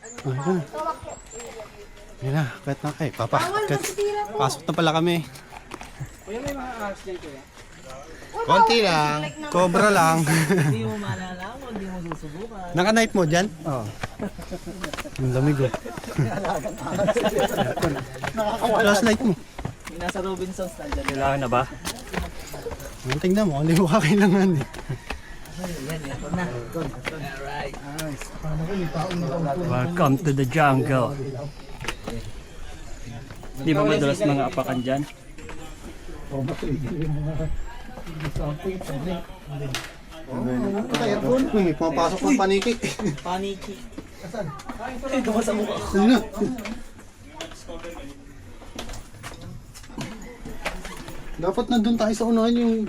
Ayun na. Ayun na, kahit na kayo. Pasok na pala kami. Kuya, may mga ahas dyan, kuya. Konti lang. Cobra lang. Hindi mo malalaman, hindi mo susubukan. Naka-night mo dyan? Oo. Ang lamig oh. Flashlight mo. Yung nasa Robinsons, nandyan. Kailangan na ba? Tingnan mo, aliw ka kailangan eh. Ito na. Alright. Welcome to the jungle. Di ba madalas mga apakan dyan? Aircon. May pumapasok ng paniki. Paniki. Ito ka sa mukha. Ano na? Dapat nandun tayo sa unahan yung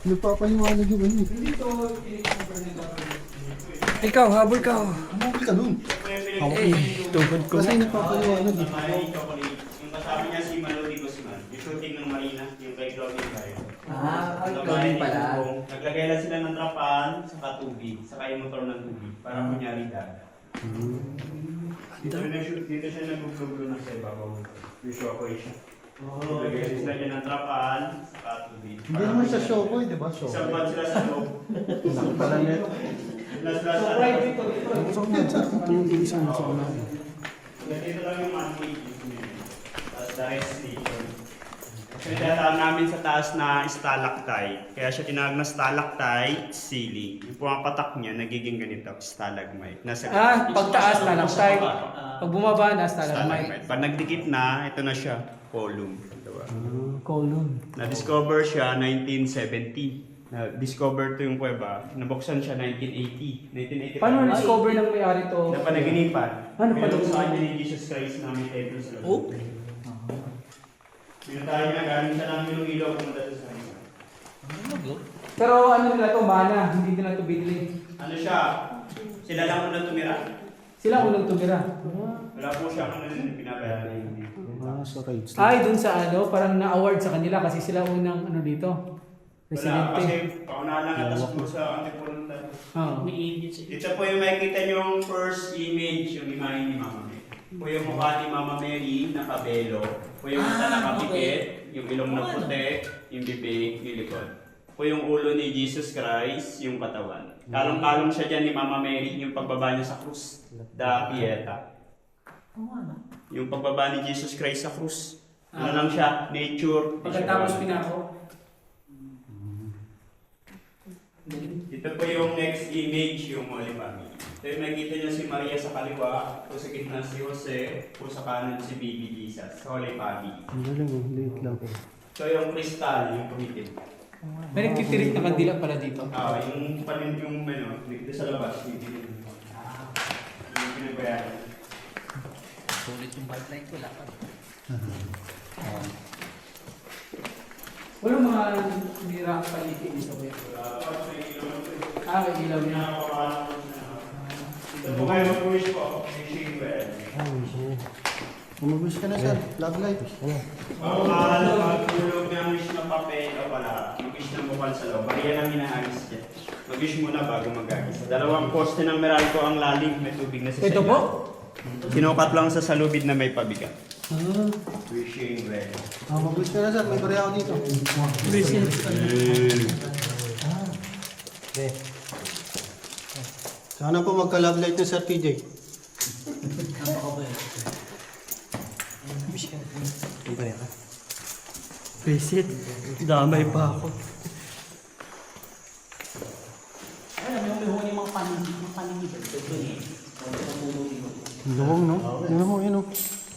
nagpapaliwanag yung ano. Ikaw, habol ka. Mabili ka nun. Tugod ko. Kasi nagpapaliwanag eh. Yung kasama niya si Malodi Guzman, yung shooting ng Marina, yung kay Claudine Bayo. Claudine pala. Naglagay lang sila ng trapan, saka tubig, saka yung motor ng tubig, para kunyari dagat. Dito siya nag-vlog ng sa ibabaw, yung show operation. Naglagay sila niya ng trapan, saka tubig. Hindi naman siya show ko eh, di ba? Show. Isang buwan sila sa loob. Isang pala net. So private ito. So net, sa itong isang sa unahan. Dito lang yung monthly. Tapos the rest station. Kasi tinatawag namin sa taas na stalactite. Kaya siya tinawag na stalactite ceiling. Yung pumapatak niya, nagiging ganito, stalagmite. Pagtaas, stalactite. Pag bumaba na, stalagmite. Pag nagdikit na, ito na siya, column. Diba? Column. Na-discover siya 1970. Na-discover to yung kuweba. Nabuksan siya 1980. 1985. Paano na-discover ng may-ari to? Napanaginipan. Ano pa Meron to? sa kanya ni Jesus Christ na may templo sa loob. Oh? Pinatayo niya, galing siya ng Iloilo pumunta sa kanya. Pero ano nila to, mana, hindi nila to binili. Ano siya? Sila lang muna tumira. Sila unang tumira. Wala po siya kung ano yung binabayaran niya. Sa rates. Ay, dun sa ano, parang na-award sa kanila kasi sila unang ano dito. Wala, Residente. kasi paunahan lang atas po sa antipunong tayo. Oo. Ito po yung makikita yung first image, yung imahe ni Mama Mary. Po yung mukha ni Mama Mary, nakabelo. Po yung mata nakapikit, yung ilong na puti, yung bibig, yung likod. Po yung ulo ni Jesus Christ, yung katawan. Kalong-kalong siya dyan ni Mama Mary, yung pagbaba niya sa krus. Da Pieta. Yung pagbaba ni Jesus Christ sa krus. Ano lang siya? Nature. Pagkatapos pinako. Ito po yung next image, yung Holy Family. Ito yung nakikita niyo si Maria sa kaliwa, po sa gitna si Jose, po sa kanan si Baby Jesus, Holy Family. Ang galing oh, liit lang eh. So yung kristal, yung pumitin. May nagtitirik na kandila pala dito. Yung panin yung ano, dito sa labas, yung pinabayaran. Sulit yung backlight ko lapat. Walang mga nira paligid dito. May ilaw niya. Ito po kayo mag-wish po, wishing well. Umabos ka na sir, love light. Magtulog ng wish ng papel o wala, mag-wish ng bukal sa loob. Bariya lang hinaagis dyan. Mag-wish muna bago mag-agis. Dalawang poste ng Meralco ang lalim, may tubig na sa Ito po? Sinukat lang sa salubid na may pabigat. Wishing well. Umabos ka na sir, may bariya ako dito. Okay. Sana po magka-love light na Sir PJ. Visit. Damay pa ako. Luwang no? Yun mo, yun o.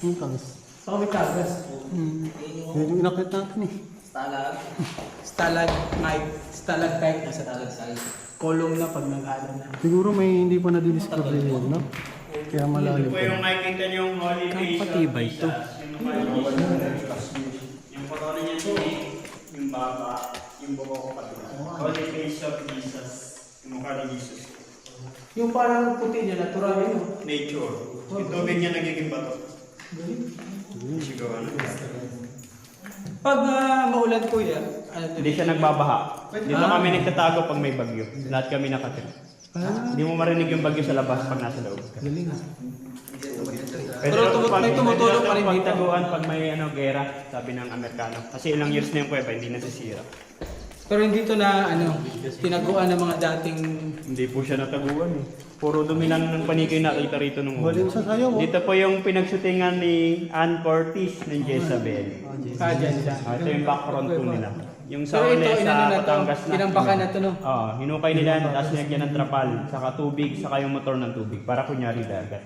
Yung tagas. Sa may tagas. Yun yung inakit natin eh. Stalagmite na sa tagas. Column na pag nag-ano na. Siguro may hindi pa na-discover yun, no? Kaya Ito malalim po pa. yung makikita niyong holy face of patibay to. Jesus. Yung corona niya sinig, yung baba, yung buko ko patula. Holy face of Jesus. Yung mukha ni Jesus. Yung parang puti niya, natural yun. Nature. Yung tubig niya nagiging bato. Sigaw ano? Pag maulan kuya, ano to? Hindi siya nagbabaha. Dito kami nagtatago pag may bagyo. Lahat kami nakatira. Hindi mo marinig yung bagyo sa labas pag nasa loob ka. Galing ah. Pero may tumutulong pa rin dito. Pagtaguan pag may gera, sabi ng Amerikano. Kasi ilang years na yung kuweba, hindi nasisira. Pero hindi to na tinaguan ng mga dating... Hindi po siya nataguan eh. Puro dominan ng panikoy nakita rito nung Galing sa sayo. Dito po yung pinagshootingan ni Ann Curtis ng Jezabel. Dyan siya. Ito yung background po nila. Yung sa Pero ito, Ole, inano sa na to, Batangas na. tinambakan na to, no? Oo, hinukay nila, tapos nilagyan ng trapal, saka tubig, saka yung motor ng tubig, para kunyari dagat.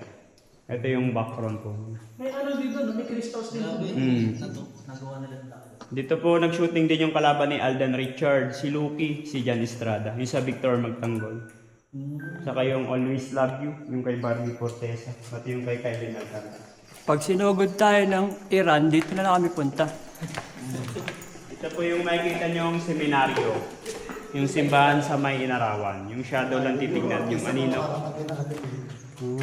Ito yung background po. May ano dito, no? May crystals dito. Dito po nag-shooting din yung kalaban ni Alden Richard, si Lucky, si Jan Estrada, yung sa Victor Magtanggol. Saka yung Always Love You, yung kay Barbie Fortesa, pati yung kay Kylie Alcantara. Pag sinugod tayo ng Iran, dito na lang kami punta. Ito po yung makikita niyong seminaryo, yung simbahan sa May Inarawan, yung shadow lang titignan, yung anino.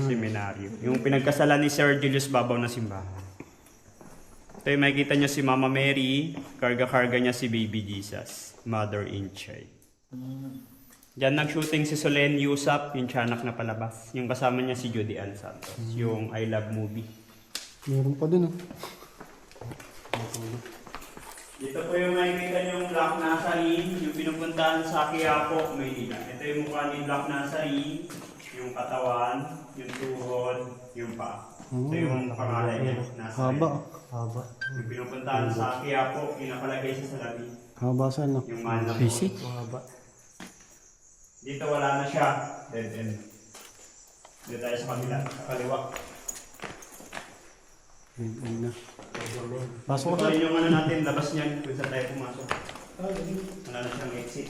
Seminaryo, yung pinagkasalan ni Sir Julius Babaw na simbahan. Ito yung makikita niyo si Mama Mary, karga-karga niya si Baby Jesus, Mother in Child. Diyan nag-shooting si Solen Yusap, yung tiyanak na palabas. Yung kasama niya si Judy Ann Santos, yung I Love movie. Meron pa dun ah. Dito po yung makikita niyong Black Nazarene, yung pinupuntahan sa Quiapo, Maynila. Ito yung mukha ni Black Nazarene, yung katawan, yung tuhod, yung paa. Ito yung pangalan niya, Nazarene. Haba. Haba. Yung pinupuntahan sa Quiapo, pinapalagay sa salamin. Haba sa ano? Yung mahal na Visit? Haba. Dito wala na siya. Dead end. Dito tayo sa kabila, sa kaliwa. Ayun na. Pasok Ito ka. yung ano natin, labas niyan, kung saan tayo pumasok. Wala na siyang exit.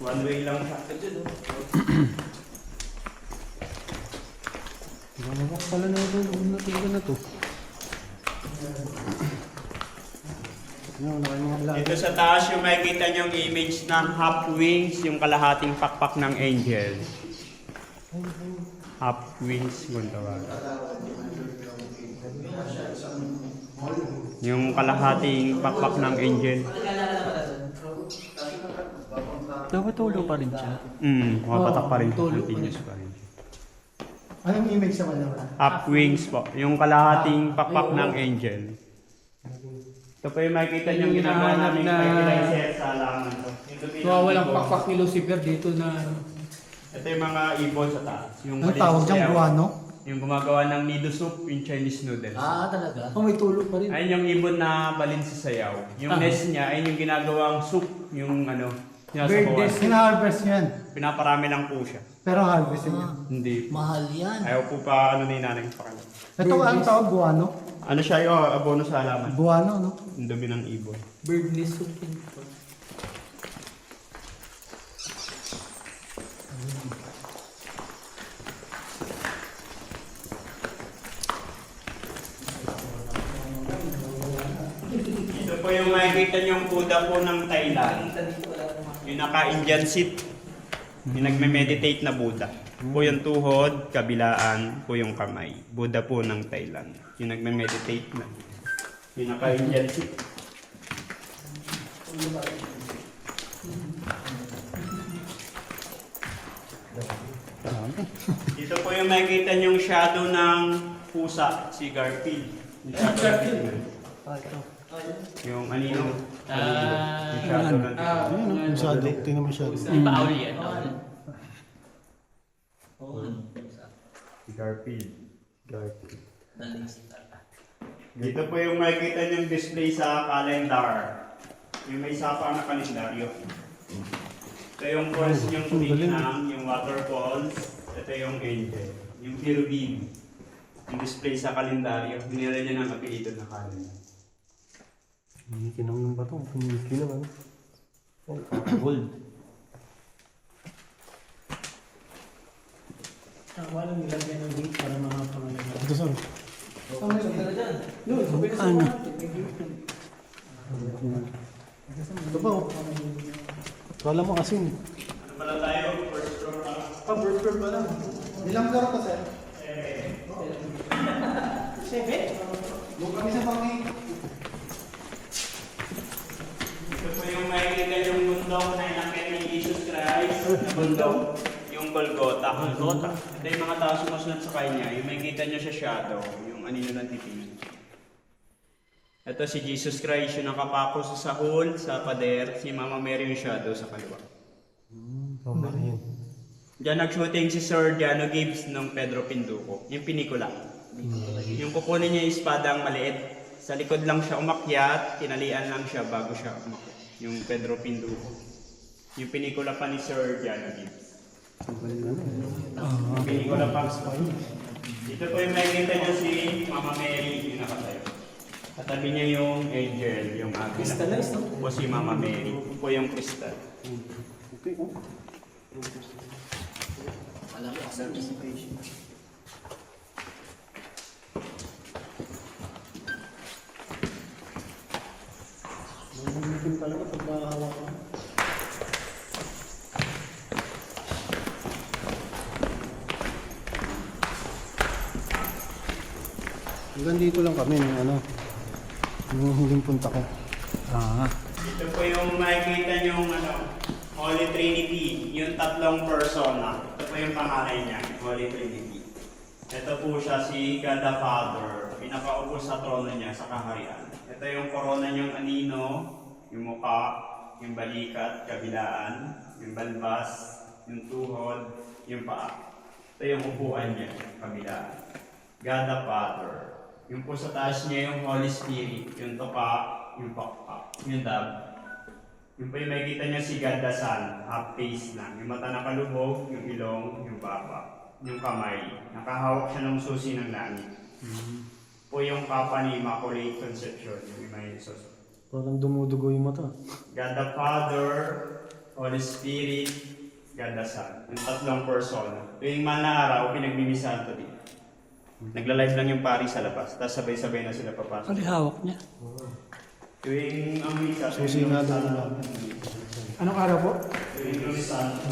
One way lang siya. Gawak pala na ito. Tingnan na to. Ano, mga vlog. Dito sa taas yung makikita niyong image ng half wings, yung kalahating pakpak ng angel. Half wings, kung tawag. Yung kalahating pakpak ng angel. Nakatulo pa rin siya. Mapatak pa rin. Continuous pa rin. Anong image sa kanya? Half wings po. Yung kalahating pakpak ng angel. Ito po yung makikita niyong ginagawa namin fertilizer sa halaman to. Walang pakpak ni Lucifer dito na... Ito yung mga ibon sa taas. Yung Ang tawag dyan, guano? Yung gumagawa ng nido soup, yung Chinese noodles. talaga? Oh, may tulog pa rin. Ayun yung ibon na balin sa sayaw. Yung nest niya, ayun yung ginagawang soup, yung ano, Bird sinasabawan. nest. Hina-harvest yan. Pinaparami lang po siya. Pero harvest niya. Hindi. Mahal yan. Ayaw po pa ano ni nanay pa kanya. Ito ang tawag, guano? Ano siya yung abono sa halaman? Guano, no? Ang dumi ng ibon. Bird nest soup. Ito po yung makikita niyong Buddha po ng Thailand. Yung naka-Indian seat. Yung nagme-meditate na Buddha. Po yung tuhod, kabilaan po yung kamay. Buddha po ng Thailand. Yung nagme-meditate na. Yung naka-Indian seat. Dito po yung makikita niyong shadow ng pusa, si Garfield. Yung shadow yung anino. Yung shadow ng Ayun, masyado. Tingnan mo masyado. si Garfield. Dito po yung makikita niyong display sa calendar. Yung may sapa na kalendaryo. Ito yung course niyong tinignan, yung waterfalls. Ito yung angel. Yung cherubim. Yung display sa kalendaryo. Binila niya ng apelido na calendar. Kinikinom ng bato. Kinikinom, ano? Gold. Walang nilagyan ng date para mga pangalan. Ito saan? Ano? Ito ba, oh? Kala mo asin. Ano pala tayo? First floor pa lang. First floor pa lang. Ilang floor ka, sir? 7? Doon kami sa pangay. Ito po yung makikita yung bundok na inakit ni Jesus Christ. Bundok. Yung Golgotha. Rota. Ito yung mga tao sumusunod sa kanya. Yung makikita nyo sa shadow, yung anino ng titingin. Ito si Jesus Christ, yung nakapako sa sahol, sa pader. Si Mama Mary yung shadow sa kaliwa. Diyan nag-shooting si Sir Diano Gibbs ng Pedro Pinduco. Yung pinikula. Yung kukunin niya yung espadang maliit. Sa likod lang siya umakyat, tinalian lang siya bago siya umakyat. Yung Pedro Pinduco. Yung pinikula pa ni Sir Diano Gibbs. Yung pinikula pa. Dito po yung makikita niyo si Mama Mary, yung nakatayo. Katabi niya yung angel, yung agila. Po si Mama Mary. Po yung crystal. Hanggang dito lang kami ng ano, yung huling punta ko. Ito po yung makikita yung Holy Trinity, yung tatlong persona. Ito po yung pangalan niya, Holy Trinity. Ito po siya si God the Father, pinakaupo sa trono niya sa kaharian. Ito yung korona niyang anino, yung mukha, yung balikat, kabilaan, yung balbas, yung tuhod, yung paa. Ito yung upuan niya, kabilaan. God the Father. Yung po sa taas niya yung Holy Spirit, yung tuka, yung pakpak, yung dab. Yung po yung makikita niya si God the Son, half face lang. Yung mata nakalubog, yung ilong, yung baba, yung kamay. Nakahawak siya ng susi ng langit. Po yung Papa ni Immaculate Conception, yung Imay Jesus. Parang dumudugo yung mata. God the Father, Holy Spirit, God the Son. Yung tatlong persona. Tuwing man na araw, pinagmimisahan to dito. Nagla-live lang yung pari sa labas, tapos sabay-sabay na sila papasok. Ano hawak niya? Tuwing ang misa, Susi nga daw nila. Anong araw po? tuwing Lunes Santo.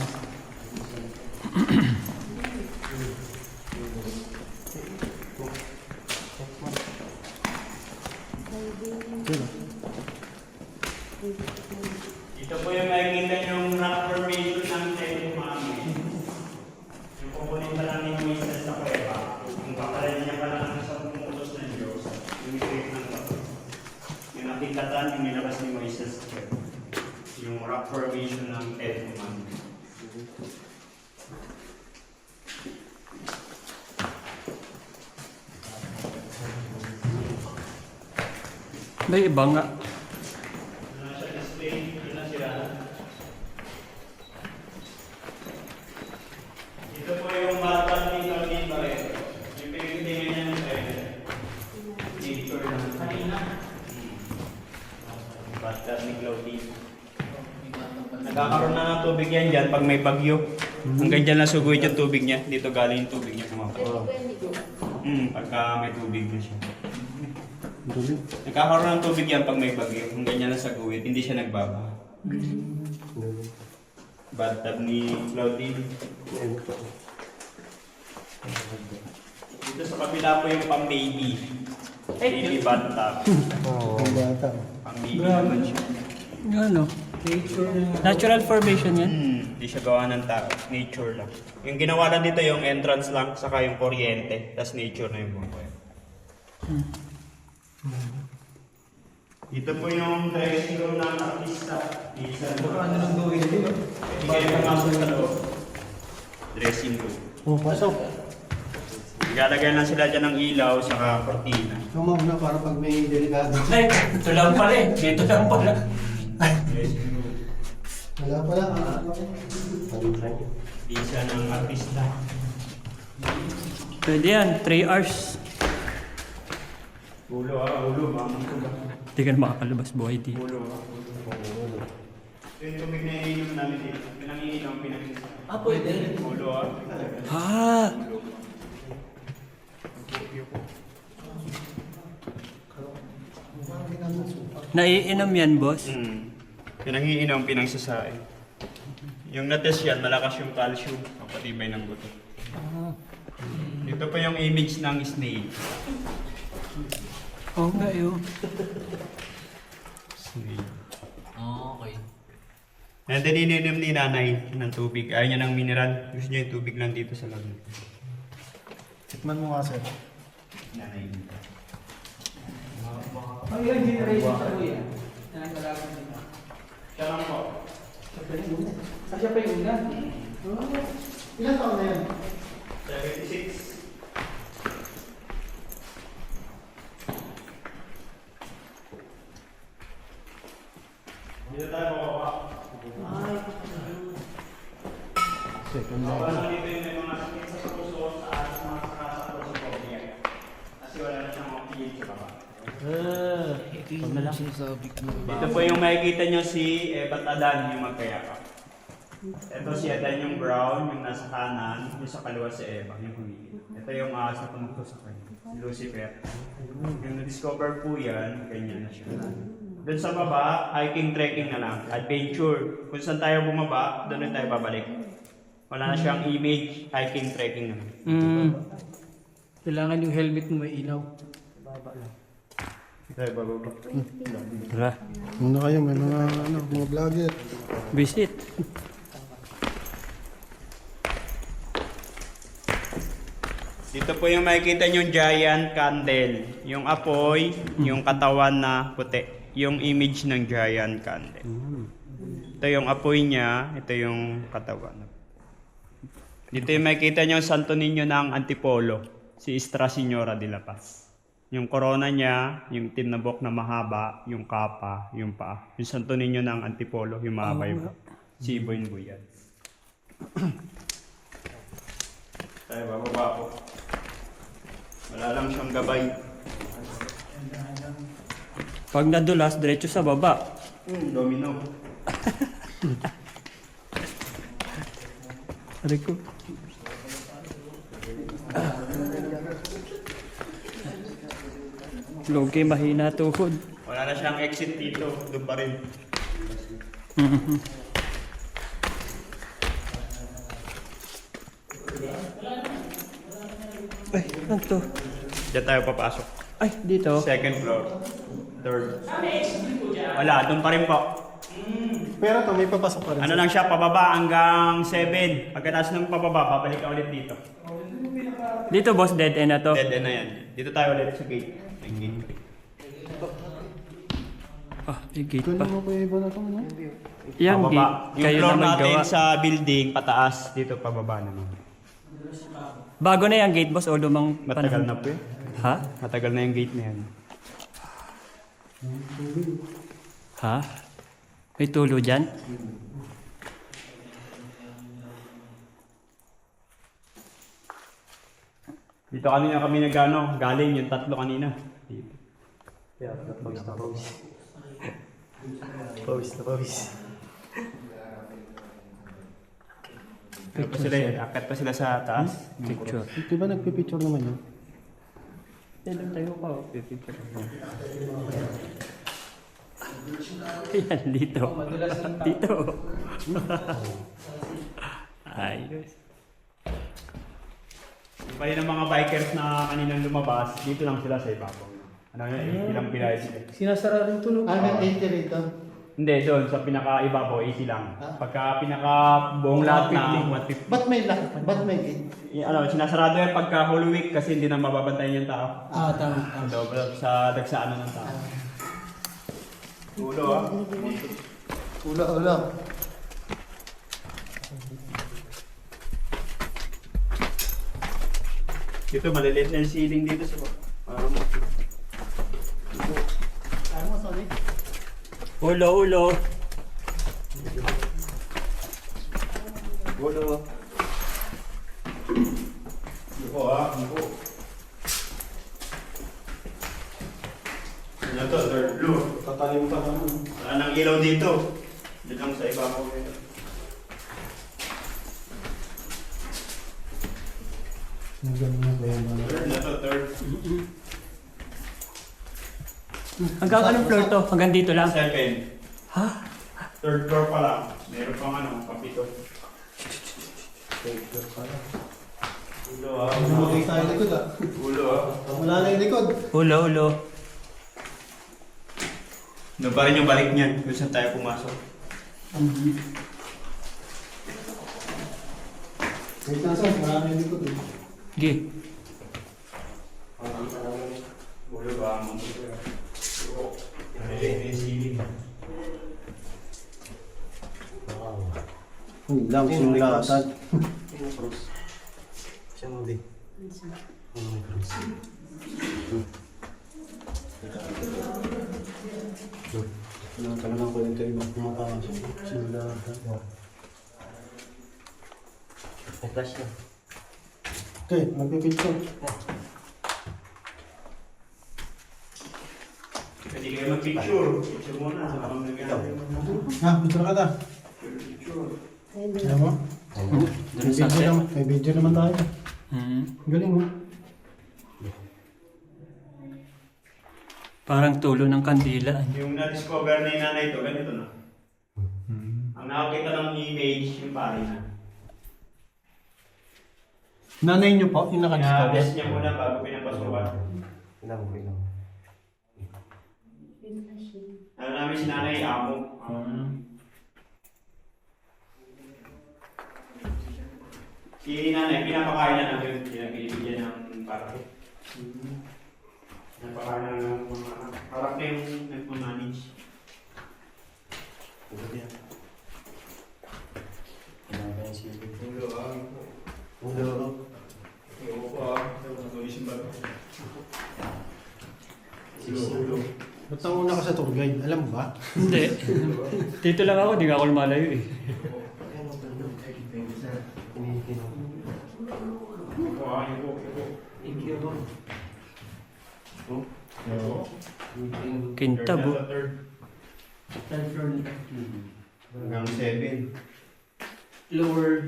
Ito po yung makikita yung rock formation ng Temple Mami. Yung kukunin pa lang ni Moises sa kuweba. Yung kakalan niya pa lang sa pumutos ng Diyos. Yung create ng bato. Yung nakikatan yung nilabas ni Moises sa kuweba. Yung rock formation ng Temple Mami. May iba nga. Nasa display, yun na sila. Ito po yung batang ni Claudine Barreto. Yung pinagtitingin niya ng nature lang. Kanina. Batang ni Claudine. Nagkakaroon na ng tubig yan dyan pag may bagyo. Hanggang dyan lang suguit yung tubig niya. Dito galing yung tubig niya. Pagka may tubig na siya. Nagkakaroon ng tubig yan pag may bagyo. Kung ganyan na sa guwit, hindi siya nagbaba. Bathtub ni Claudine. Dito sa kabila po yung pang-baby. Baby bathtub. Pang-baby naman siya. Ano? Natural formation yan? Hindi siya gawa ng tao. Nature lang. Yung ginawa lang dito yung entrance lang, saka yung kuryente. Tapos nature na yung buhay. Ito po yung dressing room ng artista. Ano nang gawin dito? Hindi kayo pumasok sa loob. Dressing room. Oh, pasok. Ilalagay lang sila dyan ng ilaw sa kortina. Tumawag na para pag may delikado. Ay, ito lang pala eh. Dito lang pala. Dressing room. Wala pala. Isa ng artista. Pwede yan, 3 hours. Ulo mamang ko ba? Hindi ka na makakalabas buhay dito. Ulo Ito yung tubig na iniinom namin dito. Pinangiinom, pinagsisa. Pwede. Ulo Naiinom yan, boss? Pinangiinom, pinagsasain. Yung na-test yan, malakas yung calcium, kapatibay ng buto. Dito pa yung image ng snake. Oo nga yun. Snake. Okay. Ayan din ininom ni nanay ng tubig. Ayaw niya ng mineral. Gusto niya yung tubig lang dito sa loob. Tikman mo nga, sir. Nanay. Ang ilang generation sa kuya? Na nagkalaban nila. Siya lang po. Siya pa yung una. Ilan taon na yan? 76. Dito tayo bababa. Second Bawal line. lang dito yung may mga sakit sa puso, sa atas, mga sakasa, claustrophobia. Kasi wala na siyang oxygen sa baba. Dito po yung makikita nyo si Eva at Adan, yung magkayakap. Ito si Adan yung brown, yung nasa kanan, yung sa kaliwa si Eva, yung humigit. Ito yung ahas na pumuto sa kanya, si Lucifer. Yung na-discover po yan, ganyan na siya. Doon sa baba, hiking, trekking na lang, adventure. Kung saan tayo bumaba, doon na tayo babalik. Wala na siyang image, hiking, trekking na lang. Kailangan yung helmet mo may ilaw. Tayo bababa. Tara, Muna kayo, may mga vlogger. visit. Dito po yung makikita yung giant candle. Yung apoy, yung katawan na puti. Yung image ng giant candle. Ito yung apoy niya, ito yung katawan. Dito yung makikita nyo yung Santo Niño ng Antipolo, si Istra Señora de la Paz. Yung corona niya, yung tinabok na mahaba, yung kapa, yung paa. Yung Santo Niño ng Antipolo, yung mahaba yung paa. Si Iboy Buyan. Tayo, bababa po. Wala lang siyang gabay. Pag nadulas, diretso sa baba. Domino. Aray ko. Logi, mahina tuhod. Wala na siyang exit dito. Doon pa rin. Ay, ano to? Diyan tayo papasok. Ay, dito. Second floor. Third. Wala, doon pa rin po. Pero to, may papasok pa rin. Ano lang siya, pababa hanggang 7. Pagkatapos ng pababa, babalik ka ulit dito. Dito, boss, dead end na to. Dead end na yan. Dito tayo ulit sa gate. May gate. Ah, may gate Ito pa. naman po yung iba na to, no? Yung Pababa. gate, Yung kayo floor na natin maggawa. sa building, pataas. Dito pababa naman. Bago na yung gate, boss, o lumang Matagal panahon? na po eh. Ha? Matagal na yung gate na yan. Ha? May tulo dyan? Dito kanina kami nagano, galing yung tatlo kanina. Dito. Pause. Ano pa sila yun? Akit pa sila sa taas. Picture. Di ba nagpipicture naman yun? Ilan tayo pa? Picture. Yan, dito. Dito. Ayos. Yung pa rin ang mga bikers na kaninang lumabas, dito lang sila sa ibabaw. Ano yun? Ilang pilay sila. Sinasara rin tunog. May 80 rito. Hindi, doon sa pinaka-ibabaw, 80 lang. Pagka pinaka-buong lahat na 150. Ba't may gate? Ano, sinasarado yan pagka Holy Week kasi hindi na mababantayan yung tao. Tama. Sa dagsaan ng tao. Ulo ah. Ula. Dito, maliliit na yung ceiling dito sa Ulo. Ulo. Buko ah, buko. Ano to, third floor. Tatalim pa naman. Wala nang ilaw dito. Dito lang sa ibabaw nito. Ang ganyan ba yan? Third na to, third. Hanggang anong floor to? Hanggang dito lang? Second. Ha? Third floor pa lang. Meron pang ano, kapito. Ulo ah. Lumaki tayo likod ah. Ulo ah. Wala na yung likod. Ulo. Doon pa rin yung balik niyan kung saan tayo pumasok. Wait lang sir, marami yung likod eh. Sige. Ulo ba ang Ang lang, sinulatan. Siya mo din. Talagang kwento yung mga sinulatan. May flash na. Okay, magpipicture. Pwede kayo mag-picture. Picture muna sa mga nangyari. Ha, picture ka na. Alam mo? May video naman tayo. Galing mo. Parang tulo ng kandila. Yung na-discover ni nanay ito, ganito na. Ang nakakita ng image, yung pare na. Nanay niyo po, yung nakadiscover. Ina-test niya muna bago pinapasukan. Ilang. Ano namin si nanay, amo. Si nanay, pinapakain na namin. Pinapilipigyan ng parake. Pinapakain na ng mga parake yung nagmamanage. Ba't nauna ka sa tour guide? Alam mo ba? Hindi. Dito lang ako, di nga ako lumalayo eh. Kintab oh. Hanggang 7. Lower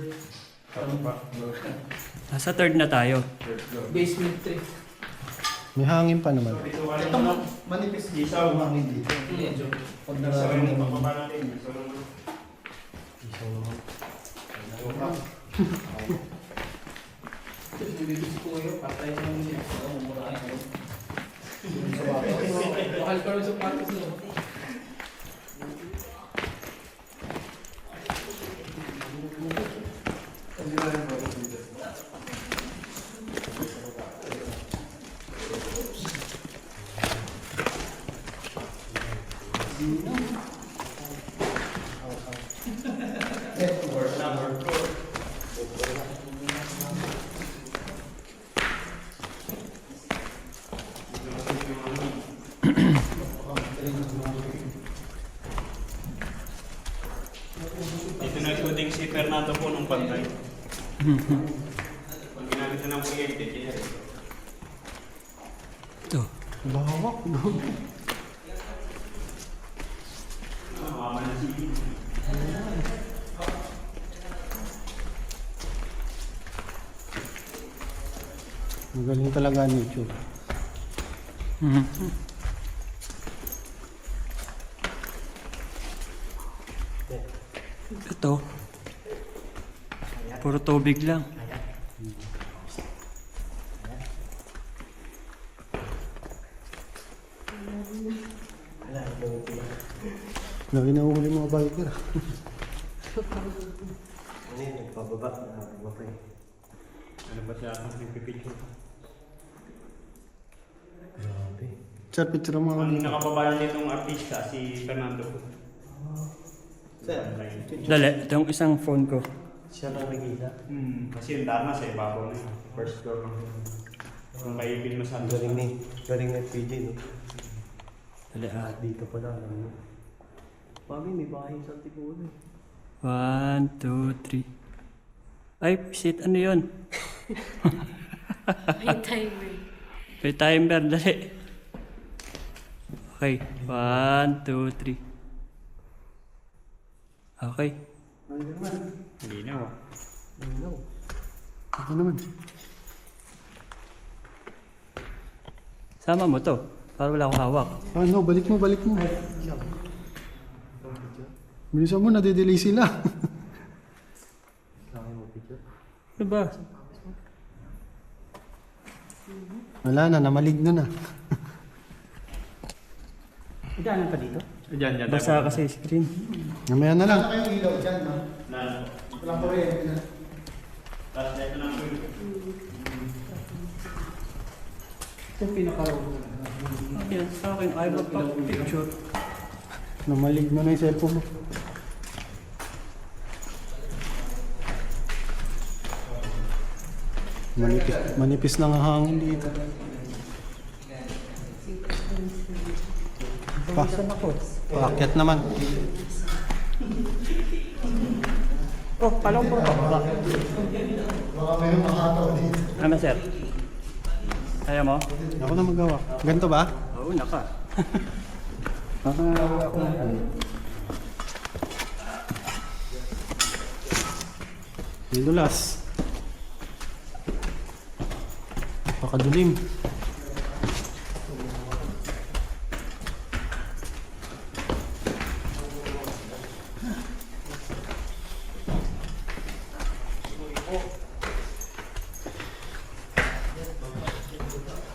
Nasa third na tayo. basement 3. May hangin pa naman. Ito manipis isaw. hangin dito. Medyo. Pag Isaw yung nararamdaman mo. papapa natin. Bibigis ko kayo, patay sa mga nila. Mumurahin ako. Mahal ko rin sa patos nyo. Ito na shooting si Fernando po nung pantay. Pag ginamit na ng kuryente, kaya Ito. Bahawak. mama na si Magaling talaga ang YouTube. Ito. Puro tubig lang. Lagi na uhuli mga biker. Ano yun? Nagpababa. Nagpababa pa eh. ano ba siya ang nagpipicture? Grabe. Sir, picture mo Ang kami. nakababa nitong artista, si Fernando po. Sir, Dali, ito yung isang phone ko. siya lang nagila. Kasi yung dama sa ibabaw na yun. First floor. Kung may film sa Galing na PJ, no? Dali ah. Dito pala, alam mo. Mami, may bahay sa Antipuno eh. 1, 2, 3. Ay, shit, ano yun? May timer. May timer, dali. Okay, 1, 2, 3. Okay. Hindi na. Ako naman. Sama mo to. Para wala akong hawak. Ano, balik mo. Bilisan mo, nadidelay sila. Ano ba? Wala na, namaligno na. Idaanan pa dito? Diyan. Basa kasi screen. Mamaya na lang. Na. Walang kuryente na. Tapos ito na. Yung pinaka-row. Yan, sa akin, ay picture. Namalig mo na yung cellphone mo. Manipis lang ang hangin dito. Paakyat naman. Oh, palong po. Ano, sir? Kaya mo? Ako na magawa. Ganito ba? Oo, naka. May dulas. Pakadulim.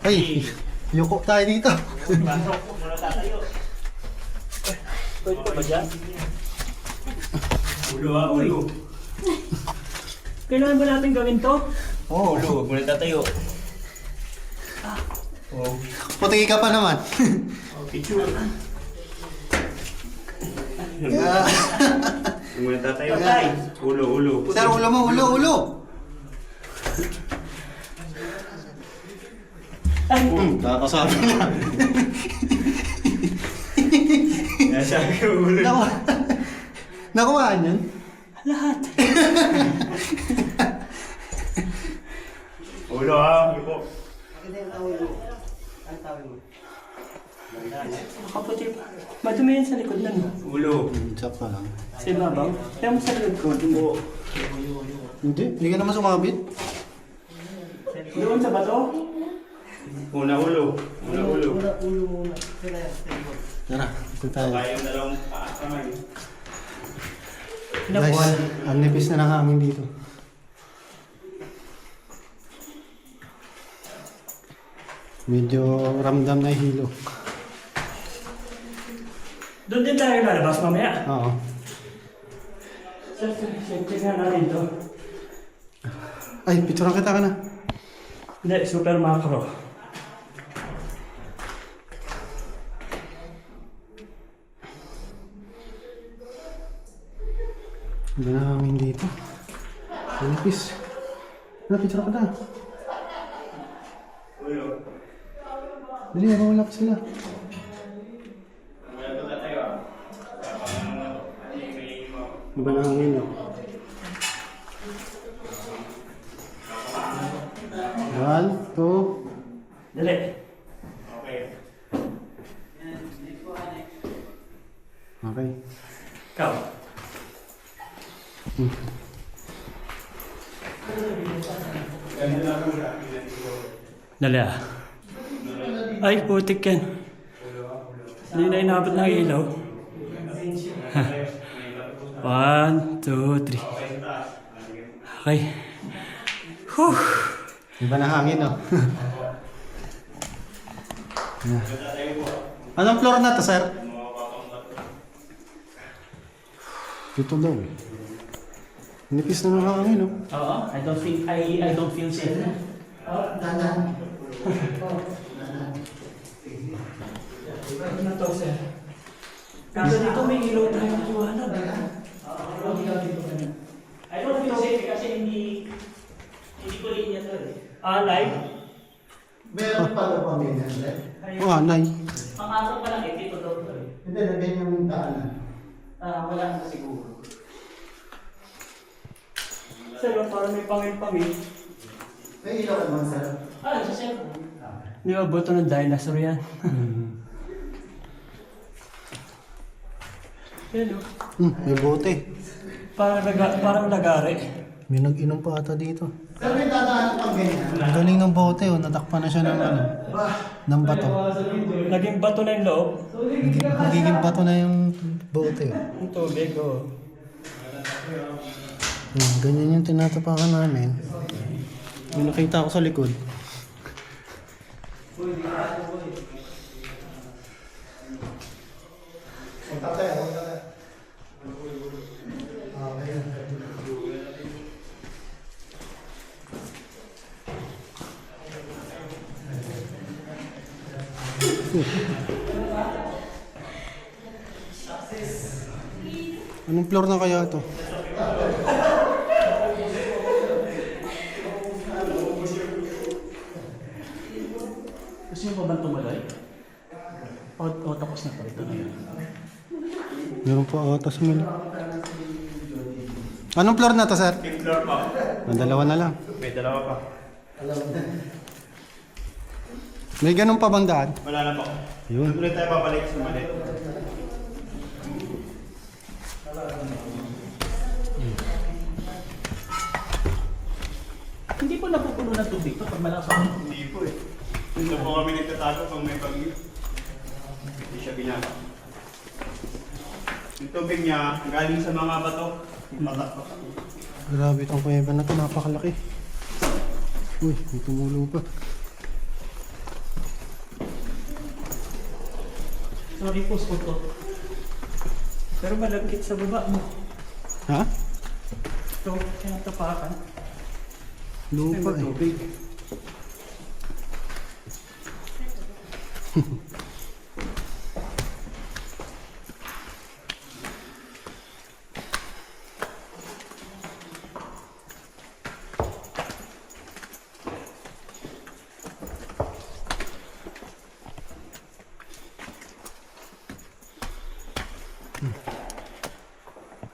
Ay, yuko tayo dito. Pasok, muna tatayo. Pwede pa ba dyan? Ulo. Kailangan ba natin gawin to? Oh, Ulo, muna tatayo. puti ka pa naman. Picture. Muna tatayo. Ulo. Sir, ulo mo, ulo. Kakasabi na. Nasa ulo. Nakuhaan yun? Lahat. Ulo ha, ulo. Makaputi pa. Madumi yan sa likod nun. Ulo. Chop ka lang. Sa ibabaw. Kaya mo sa likod ko. Hindi ka naman sumabit. Doon sa bato? Una ulo. Tara, ito tayo. Kaya yung dalawang kamay. Guys, ang nipis na ng hangin dito. Medyo ramdam na yung hilo. Doon din tayo lalabas mamaya. Oo. Sir, check nga natin to. Ay, picturean kita ka na. Hindi, super macro. Hindi na hangin dito. Ang nipis. Picturean ka na. Ulo. Dali, mawala pa sila. Muna tatayo ah. Iba na hangin, no? 1, 2. Dali. Okay. Okay. Ikaw. Dali ah. Ay, putik yan. Hindi na inabot ng ilaw. 1, 2, 3. Okay. Whew. Iba na hangin, no? Yeah. Anong floor na to, sir? Dito daw eh. Nipis na ng hangin, no? Oo, I don't feel safe. Ano to, sir? Kaso dito may ilaw tayo ng liwanag. I don't feel safe kasi hindi ko linya to eh. Live? Meron pa daw pamilya, sir? Oo, anay. Pangasok pa lang dito daw to eh. Hindi, nagyan yung daanan. Wala na siguro. Sir, parang may pangil-pangil. May ilaw ka naman, sir? Sa cellphone. Di ba, buto ng dinosaur yan? Yan o. May bote. Parang lagari. May nag-inom pa ata dito. Sir, may dadaan pang ganyan. Ang galing ng bote, oh. Natakpan na siya ng ano, ng bato. Naging bato na yung loob. Magiging bato na yung bote, oh. Yung tubig, o. Ganyan yung tinatapakan namin. May nakita ako sa likod. Anong floor na kaya to? Gusto niyo pa ba tumuloy? O tapos na pa ito na yun. Meron pa ata sa mali. Anong floor na to, sir? Fifth floor pa. Ang dalawa na lang. May dalawa pa. May ganun pa bang daan? Wala na po. Yun. Doon ulit tayo babalik sa mali. Hindi po napupuno ng tubig ito pag malakas ako. Hindi po eh. Dito po kami nagtatago pag may bagyo. Hindi siya binaba. Yung tubig niya, galing sa mga bato. Patak. Grabe itong kuweba na to, napakalaki. Uy, may tumulo pa. Sorry po, Scotto. Pero malagkit sa baba mo. Ha? Ito, kinatapakan. Lupa eh. Tubig.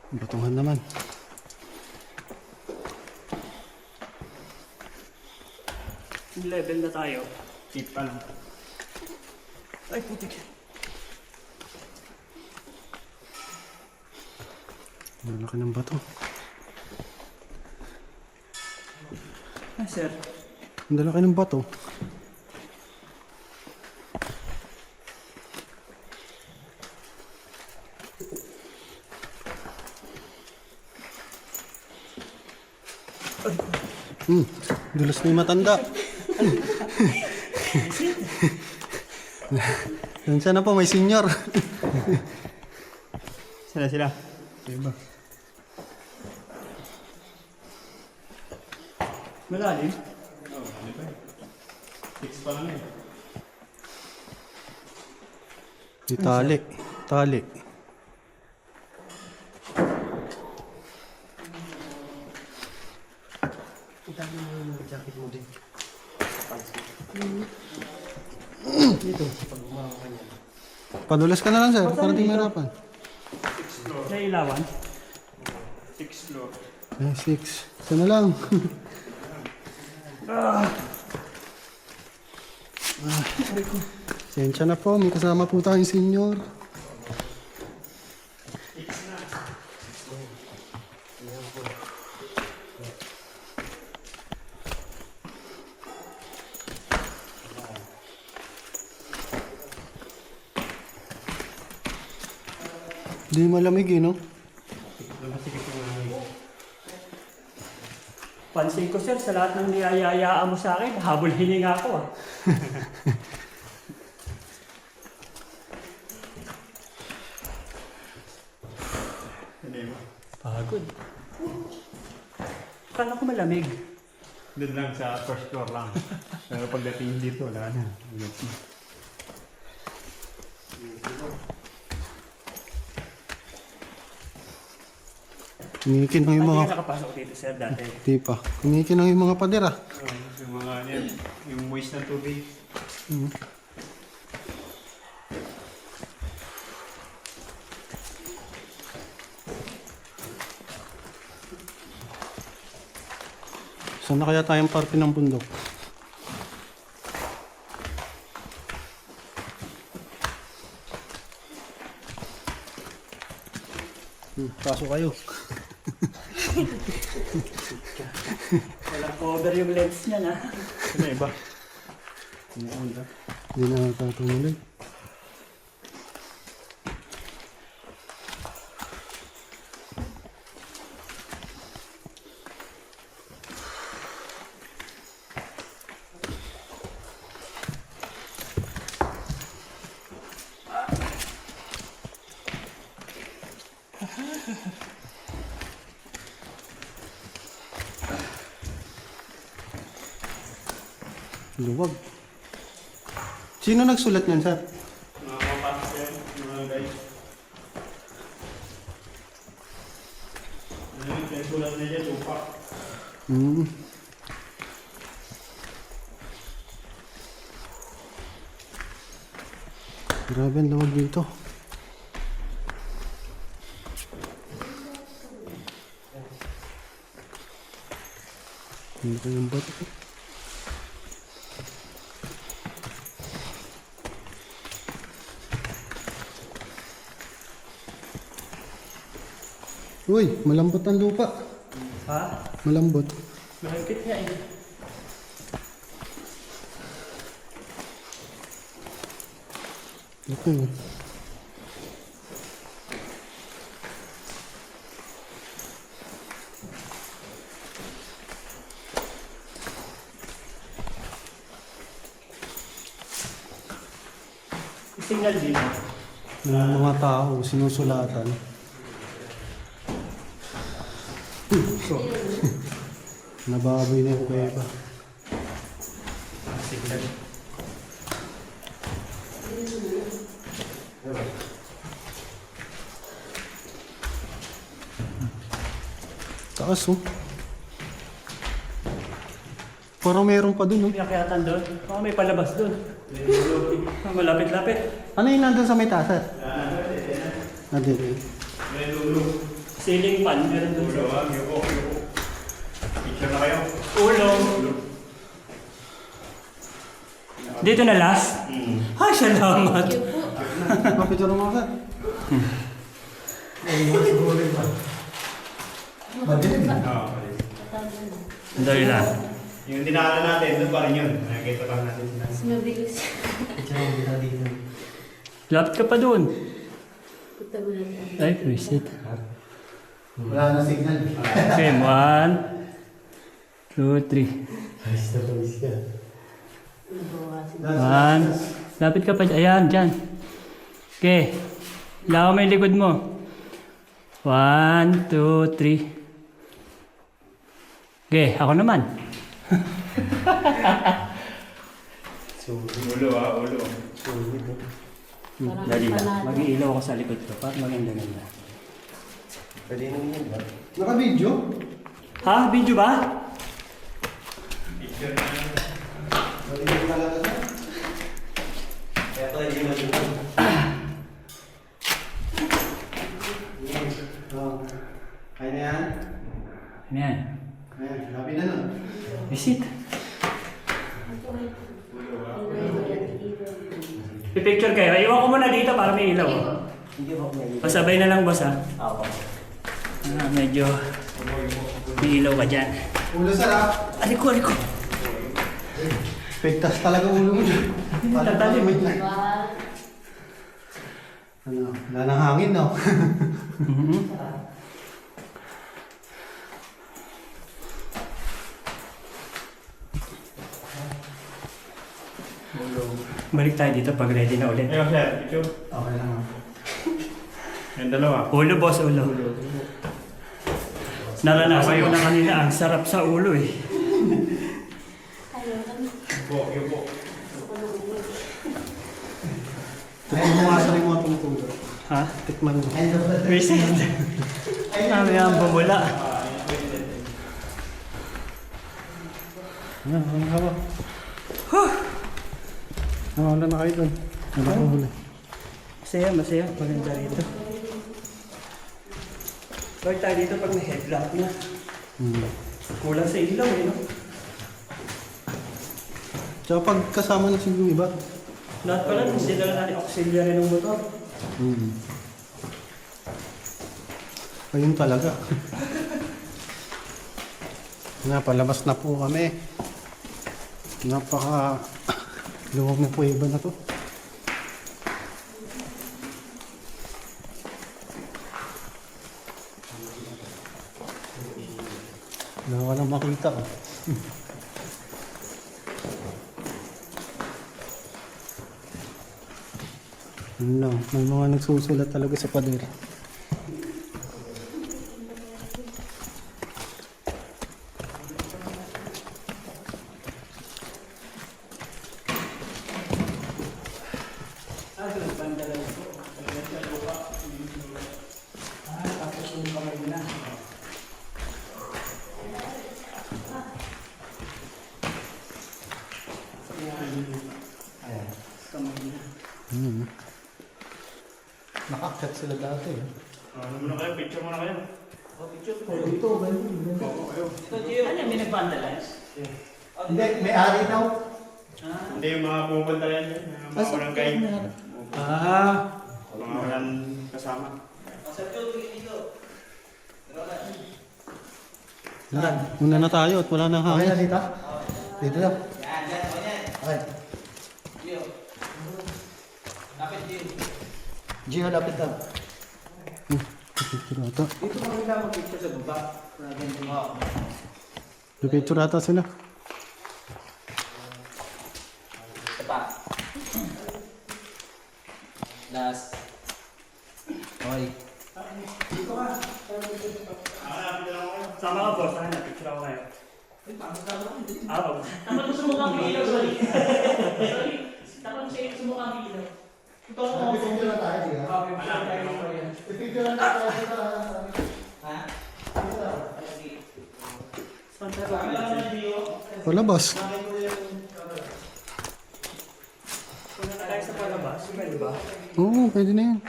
Batungan naman. Level na tayo. Tip pa lang. Ay, putik. Ang laki ng bato. Ah, sir. Ang laki ng bato. Dulas na yung matanda. Sana po may senior. Sila. Diba? Malalim. Six pa lang eh. Di tali. Tali. Padulas ka na lang, sir. Para di mahirapan. Nailawan. Sixth floor. Ay, 6. Isa na lang. Sensya na po. May kasama po tayong senior. Di malamig eh, no? Pansin ko, sir, sa lahat ng niyayayaan mo sa akin, habol hininga ako, ah. Hindi ba? Pagod. Kala ko malamig. Doon lang sa first floor lang. Pero pagdating dito, wala na. Kumikinang yung Hindi mga... ka nakapasok dito, sir, dati. Di pa. Kumikinang yung mga padera. Yung mga yan, yung moist na tubig. Saan na kaya tayong parte ng bundok? Pasok kayo. Walang cover yung lens niya, na. Ano iba? Hindi na natutumuloy. Luwag. Sino nagsulat niyan, sir? Mga kapatid, mga guys. Yung sulat na dyan, tupak. Hmm. Grabe ang lawag dito. Hindi ko yung bato. Uy, malambot ang lupa. Ha? Malambot. Mahigpit nga eh. Okay. Signal dito. Yung mga tao, sinusulatan. Nababoy na yung kuweba. Signal. Taas oh. Parang meron pa dun oh. May akyatan doon. Baka may palabas doon. Malapit-lapit. Ano yung nandun sa may taas? Nandun. Ceiling fan. Meron doon sa... Yuko. Picture na kayo. Ulo. Dito na last? Ay, salamat. Kapit yung mga sir. Dahil lang. Yung dinaanan natin, doon pa rin yun. Nakikita pa natin sila. Mabilis. Lapit ka pa doon. Punta mo natin. Ay, visit. Wala na signal. Okay, 1, 2, 3. Ayos na tulis ka. 1. Lapit ka pa. Ayan, dyan. Okay. Lawa mo yung likod mo. 1, 2, 3. Okay, ako naman. Ulo ulo. Dali lang. Mag-iilaw ako sa likod ko. Para maganda-ganda. Pwede naman yun ba? Naka-video? Ha? Video ba? Picture na. Kaya pwede naman yun. Kaya na yan? Ano yan? Ayan, labi na nun. Visit. Pipicture kayo. Iwan ko muna dito para may ilaw. Hindi ba may Pasabay na lang boss ha. ako? Medyo may ilaw ka dyan. Ulo sir ah. Aliko. Pektas talaga ulo mo dyan. Tatalim. Ano, wala nang hangin no? Balik tayo dito pag ready na ulit. Ayun, sir. Picture. Okay lang ah. Yung dalawa. Ulo boss, ulo. Naranasan ko na kanina, ang sarap sa ulo eh. Yuko. Tikman mo nga sa rin mga tumutulo. Ha? Tikman mo. Visit. Kami ang bumula. Ano, ano ka ba? Wala na kayo doon. Wala kang huli. Masaya. Maganda rito. Balik tayo dito pag may headlamp na. Kulang sa ilaw eh, no? Tsaka pag kasama na siguro yung iba. Lahat pala, hindi na natin auxiliary ng motor. Ayun talaga. Nga, palabas na po kami. Napaka luwag na po iba na to. Wala ka lang makita oh. Yun lang, may mga nagsusulat talaga sa pader. Aakyat sila dati. Ano muna kayo? Picture muna kayo. Ano may nag-vandalize? Hindi, may ari daw. Hindi yung mga pupunta yan. Mga walang guide. Mga walang kasama. Muna na tayo at wala nang hangin. Okay na dito? Dito daw. Okay. Gio, lapit daw. Picture ata. Dito kami lang mag-picture sa baba. Picture ata sila. Ito pa. Last. Okay. Sama ka, boss. Ano, picture ako kayo. Dapat mo sumukhang ilaw, sorry. Sorry. Dapat mo sumukhang ilaw. Ito ako. Picture na tayo, Gio. Okay, picture tayo dito yan. Picture na tayo dito. Ha? Wala, boss. Tayo sa palabas. Pwede ba? Oo, pwede na yan.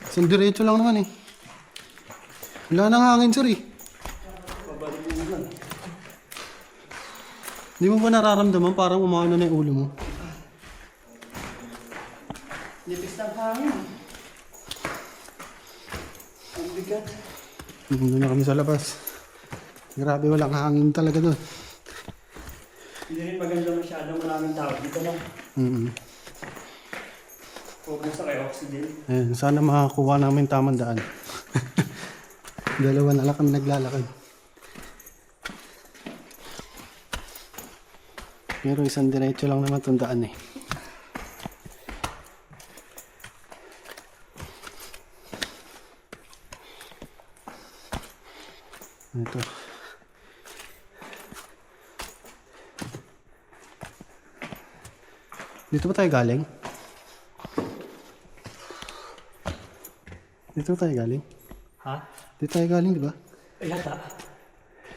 Isang diretso lang naman eh. Wala nang hangin, sir eh. Hindi mo ba nararamdaman parang umano na yung ulo mo? Nipis ng hangin. Ang bigat. Doon na kami sa labas. Grabe, walang hangin talaga doon. Hindi rin maganda masyadong maraming tao. Dito lang. Focus sa kayo, oxygen. Ayan, sana makakuha namin tamang daan. Dalawa na lang kami naglalakad. Pero isang diretso lang naman itong daan eh. Ito. Dito ba tayo galing? Dito ba tayo galing? Ha? Dito tayo galing, di ba? Ay, hata.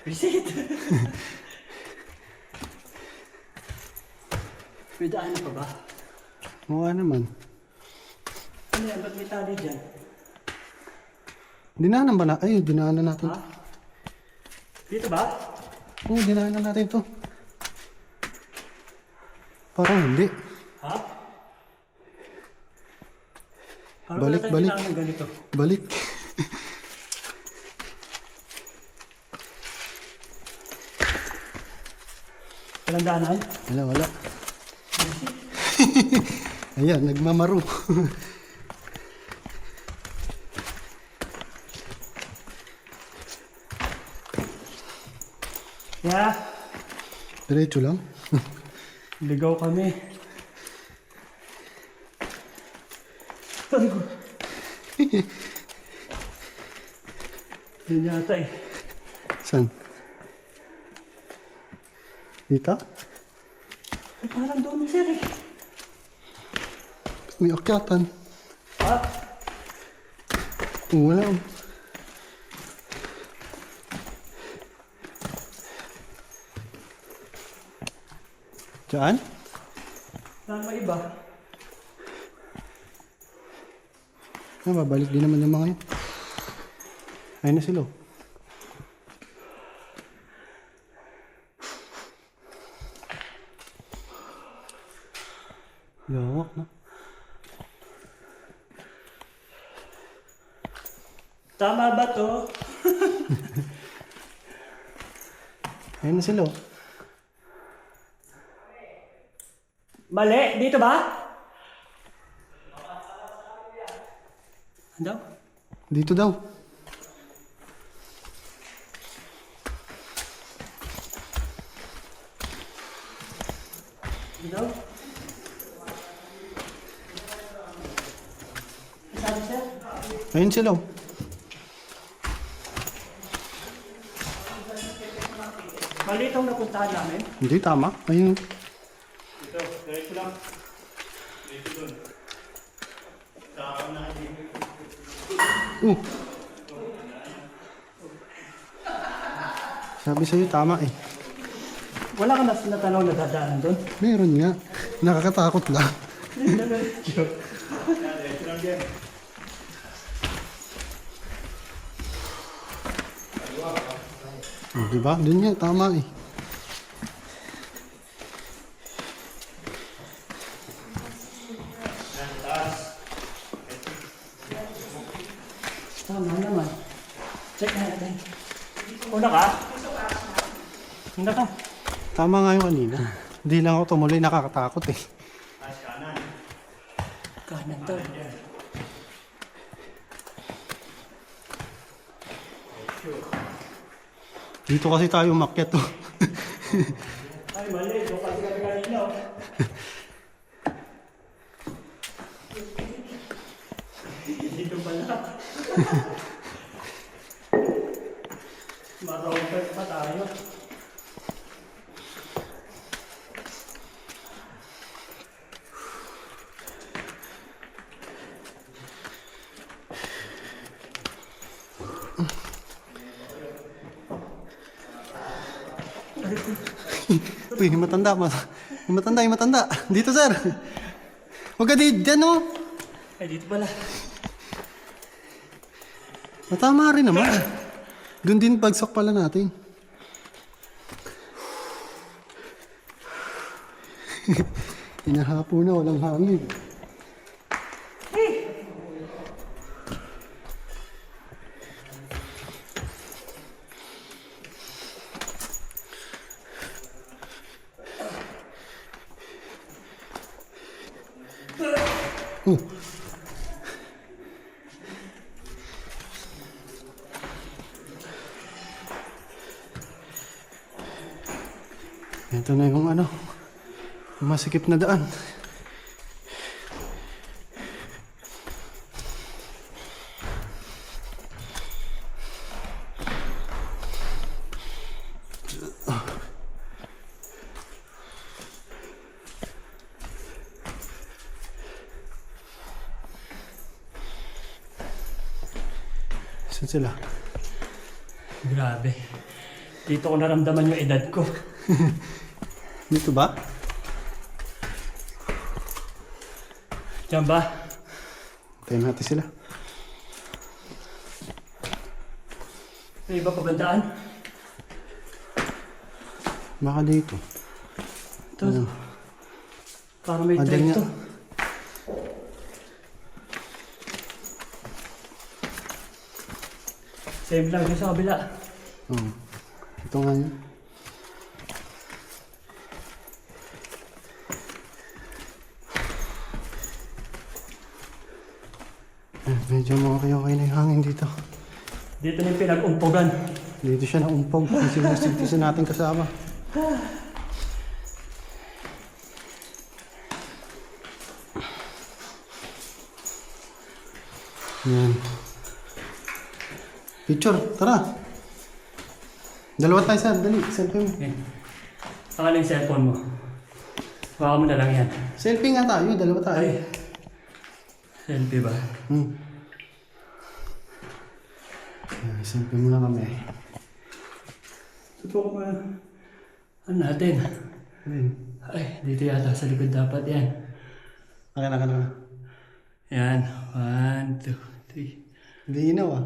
Visit! May daanan pa ba? Mukha naman. Ano yan? Ba't may tali dyan? Dinaanan ba na? Ay, dinaanan natin. Ha? Dito ba? Oo, dinaanan natin to. Parang hindi. Ha? Parang Balik, wala tayong balik. kailangan ng ganito. Balik. Walang daanan? Wala, wala. Ayan, nagmamaro. Yeah. Diretso lang. Ligaw kami. Tango. Yan yata eh. Saan? Dito? Ay, parang doon sir eh. May akyatan. Ha? Wala. Diyan? Saan may iba? Babalik din naman yung mga yun. Ayun na sila. Lawak na. Tama ba to? Ayun na sila. Mali? Dito ba? Ano? Dito daw. Dito? Sabi sir? Ayun sila. Mali itong napuntahan namin. Hindi, tama. Ayun. Dito, diretso lang. Dito dun. Saan na dito? Sabi sa'yo, tama eh. Wala ka na sinatanaw na dadaanan doon? Meron nga. Nakakatakot lang. Diretso lang din. Oh, diba? Doon yan, tama eh. Tama naman. Check natin. Una ka? Una ka? Tama nga yung kanina. Hindi lang ako tumuloy, nakakatakot eh. Kanan to. Dito kasi tayo umakyat to. Ay, mali. Doon kasi kami kanina. Dito pala. Marunong pa tayo. Uy, yung matanda. Yung matanda. Dito, sir. Huwag ka dyan, oh. Ay, dito pala. Matama rin naman. Doon din bagsak pala natin. Hinahapo na, walang hangin. Ito na yung ano, masikip na daan. Saan sila? Grabe. Dito ko naramdaman yung edad ko. Dito ba? Diyan ba? Tayo natin sila. May iba pa bandaan? Baka dito. Ito. Para may Andyan track nga. to. Same lang yung sa kabila. Oo. Ito nga yun. Medyo okay na yung hangin dito. Dito na yung pinag-umpugan. Dito siya naumpog. Yung sinusigtisan natin kasama. Yan. Picture, tara. Dalawa tayo, sir. Dali, selfie mo. Okay. Ang yung cellphone mo? Baka mo na lang yan. Selfie nga tayo, dalawa tayo. Ay. Selfie ba? Selfie muna kami. Tutuwa ko pa. Ano natin? Ayun. Ay, dito yata sa likod dapat yan. Akin. Yan. 1, 2, 3. Hindi inaw ah.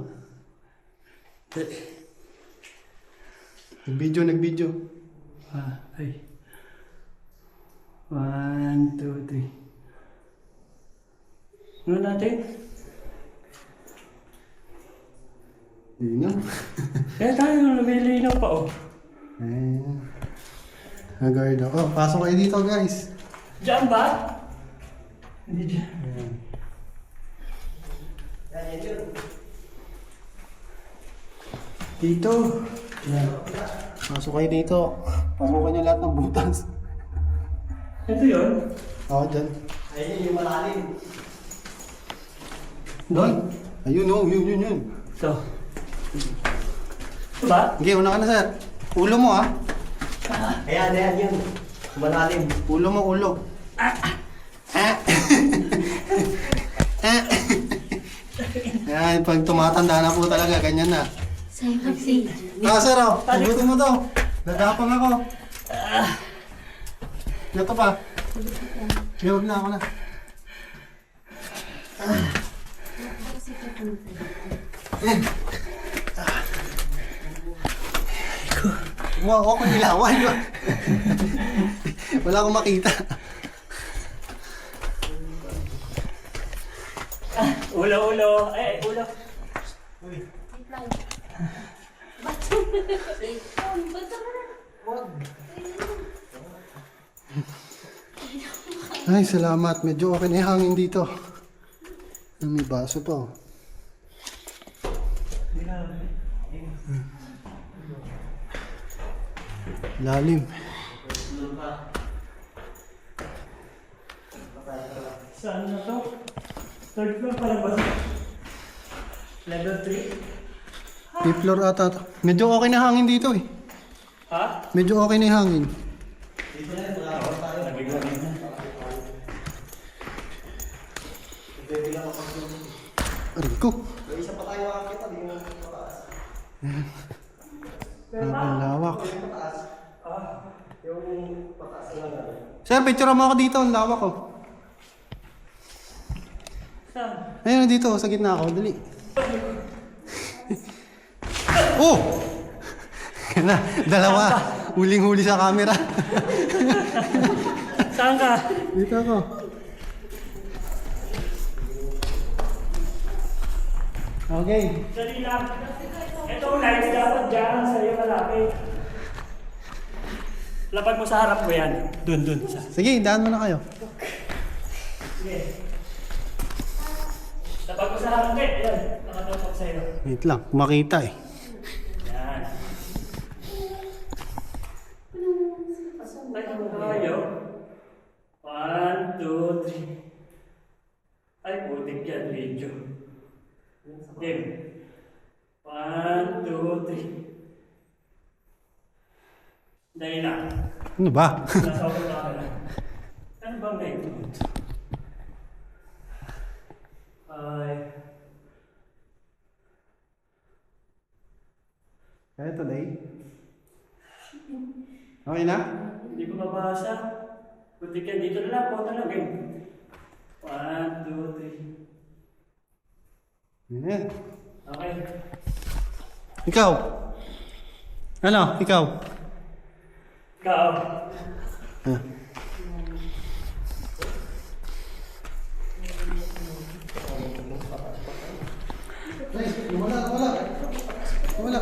Nag-video. Ay. 1, 2, 3. Ano natin? Hindi inaw. Eh, tayo nabilinaw pa oh. Ayan. Nag-guard ako. Pasok kayo dito, guys. Diyan ba? Hindi dyan. Dito. Ayan. Pasok kayo dito. Pasukan niyo lahat ng butas. Ito yun? Oo, dyan. Ayun yung malalim. Doon? Ayun, oh, yun. Ito. Ito ba? Okay, una ka na, sir. Ulo mo, ah. Ayan yun. Malalim. Ulo mo, ulo. Yan, pag tumatanda na po talaga, ganyan na. Sexy. Sir, oh. Hugutin mo to. Dadapang ako. Ito pa. Huwag na ako na. Wow, ako ilawan. Wala akong makita. Ulo. Eh, ulo. Ay, salamat. Medyo okay na yung hangin dito. May baso pa. Oh. Lalim. Saan na to? Third floor pa lang ba? Level 3? Fifth floor ata to. Medyo okay na hangin dito eh. Ha? Medyo okay na yung hangin. Aray ko. Ang lawak. Sir, picture mo ako dito. Ang lawak oh. Saan? Ayun, dito. Sa gitna ako. Dali. Oh! Kaya dalawa. Huling-huli sa camera. Saan ka? Dito ako. Okay. Dali lang. Ito lights dapat dyan. Sa'yo malapit. Lapag mo sa harap ko yan. Dun. Sige, daan mo na kayo. Sige. Lapag mo sa harap ko. Ayan. Nakatutok sa'yo. Wait lang. Makita eh. Yan. Tayo. 1, 2, 3. Ay, putik yan. Video. Game. 1, 2, 3. Dahil lang. Ano ba? Nasa ako na lang. Ano bang naitunod? Ay. Kaya today? Okay na? Hindi ko mabasa. Putik yan. Dito na lang. Photo lang. Game. 1, 2, 3. Yan. Okay. Ikaw? Ano? Ikaw? Ikaw. Ah. Wala.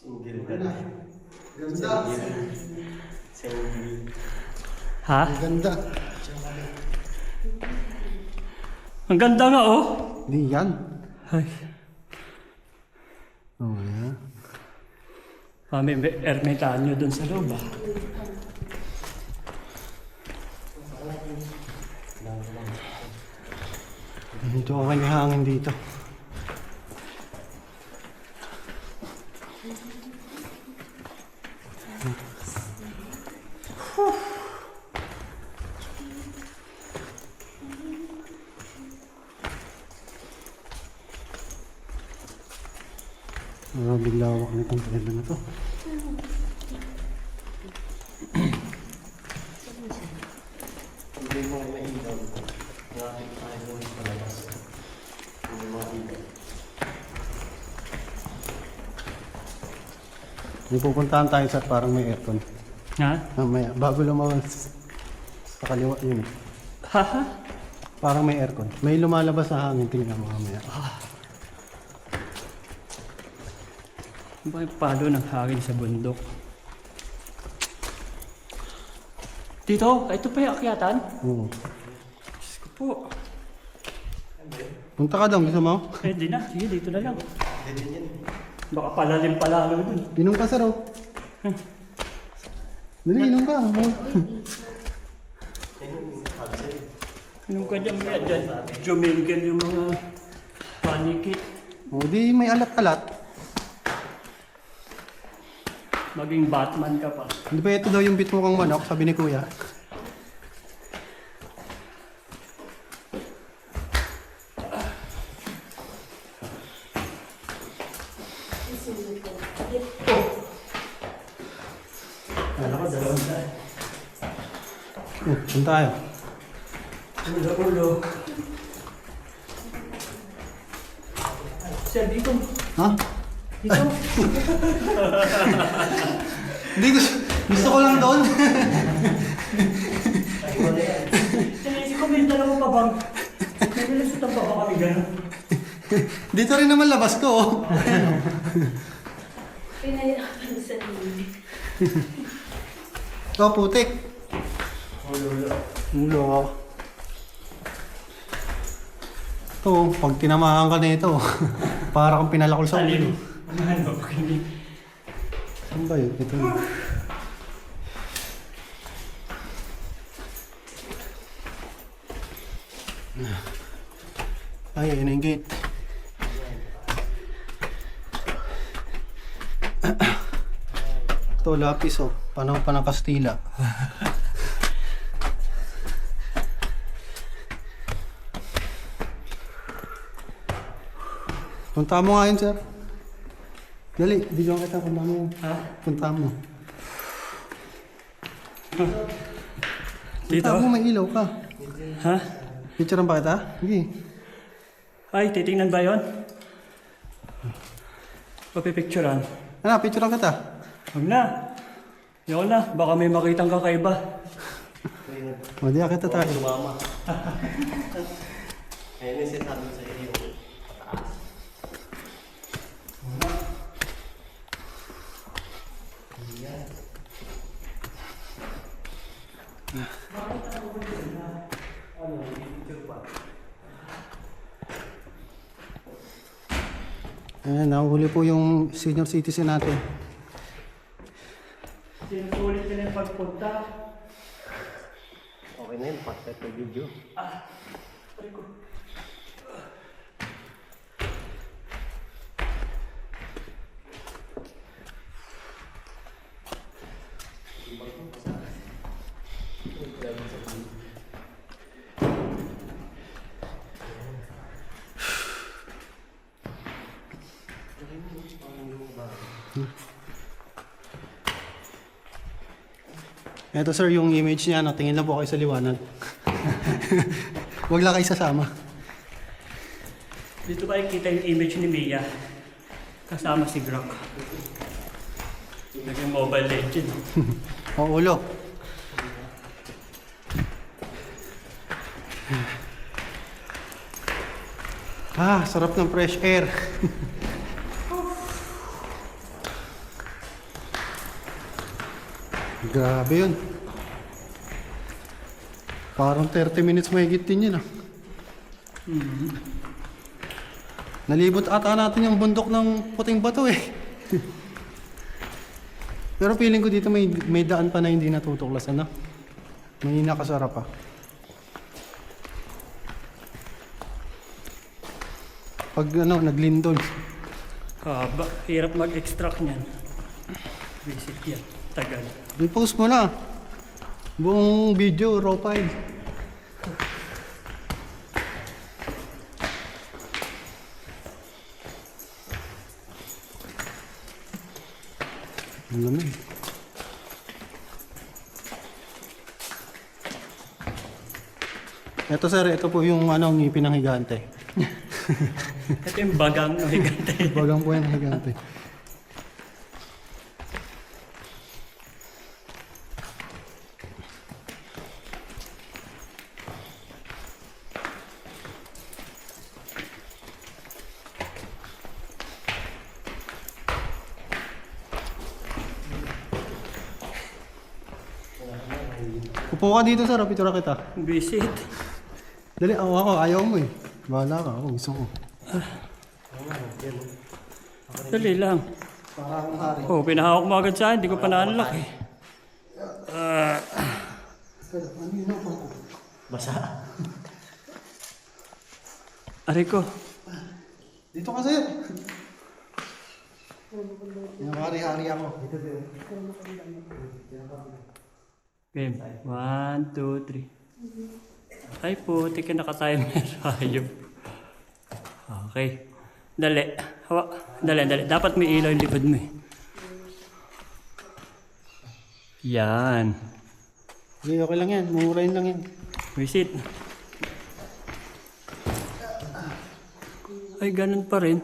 Single ka na. Ganda. Single. Ha? Ganda. Ang ganda nga oh. Di yan. Ay. Oh, yeah. May ermitanyo dun sa loob ah. Ito okay na hangin dito. Maraming lawak na itong trailer na to. Hindi mo may ilaw. Nakakit tayo doon sa labas. Hindi mo ilaw. May pupuntahan tayo sa parang may aircon. Ha? Mamaya, bago lumabas sa kaliwa yun eh. Haha? Parang may aircon. May lumalabas sa hangin, tingnan mo mamaya. Ano ba yung palo ng hangin sa bundok? Dito? Ito pa yung akyatan? Oo. Diyos ko po. Punta ka doon, gusto mo? Pwede na. Sige, dito na lang. Baka palalim pala lang dun. Inom ka, sir, oh. Dali, inom ka. Anong ka dyan mga dyan? Juminggan yung mga panikit. O, di may alat-alat. Maging Batman ka pa. Hindi ba ito daw yung bit mo kang manok, sabi ni kuya? Saan tayo? Ulo. Sir, dito. Ha? Dito. Hindi, gusto ko lang doon. Sinisip ko may dalawa pa bang? May nilusutan pa ba kami gano'n? Dito rin naman labas ko. Oh. Pinahirapan sa nini. Oh, putik. Ulo. Ito, pag tinamaan ka na ito, para kang pinalakol sa ulo. Ano ba hindi? Saan ba yun? Ito. Ay, ayun na yung gate. Ito, lapis oh. Panahon pa ng Kastila. Punta mo nga yun, sir. Dali, video kita. Punta mo. Ha? Punta mo. Dito? Punta mo, may ilaw ka. Ha? Picturean ba kita? Sige. Ay, titingnan ba yun? Papipicturean. Ano, picturean kita. Huwag na. Yun na, baka may makitang kakaiba. O, di kita tayo. Mama. Ayun yung sinasabi sa iyo. Ayan, nahuli po yung senior citizen natin. Sinusulit nila yung pagpunta. Okay na yun, pakit yung video. Ito sir, yung image niya, no? Tingin lang po kayo sa liwanag. Huwag lang kayo sasama. Dito ba kita yung image ni Mia? Kasama si Grok. Naging Mobile Legend. O, ulo. Ah, sarap ng fresh air. Grabe yun. Parang 30 minutes mahigit din yun ah. Nalibot ata natin yung bundok ng puting bato eh. Pero feeling ko dito may daan pa na hindi natutuklasan na. May nakasarap pa. Pag ano, naglindol. Haba, hirap mag-extract niyan. Visit yan. Tagal. I-post mo na. Buong video, raw file. Ang lamig. Ito sir, ito po yung ano, ngipin ng higante. Ito yung bagang no higante. Bagang po yung higante. Upo ka dito sir, picture kita. Visit. Dali, ako, ayaw mo eh. Bahala ka, ako gusto ko. Dali lang. Parang hari. Oh, pinahawak mo agad sa akin. Hindi ko pa na-unlock eh. Ano yun ako? Basa. Aray ko. Dito ka sir. Yung hari-hari ako. Dito din. Game. 1, 2, 3. Ay po, tika naka-timer. Hayop. Okay. Dali. Hawa. Dali. Dapat may ilaw yung likod mo eh. Yan. Okay, okay lang yan. Mumurahin lang yan. Visit. Ay, ganun pa rin.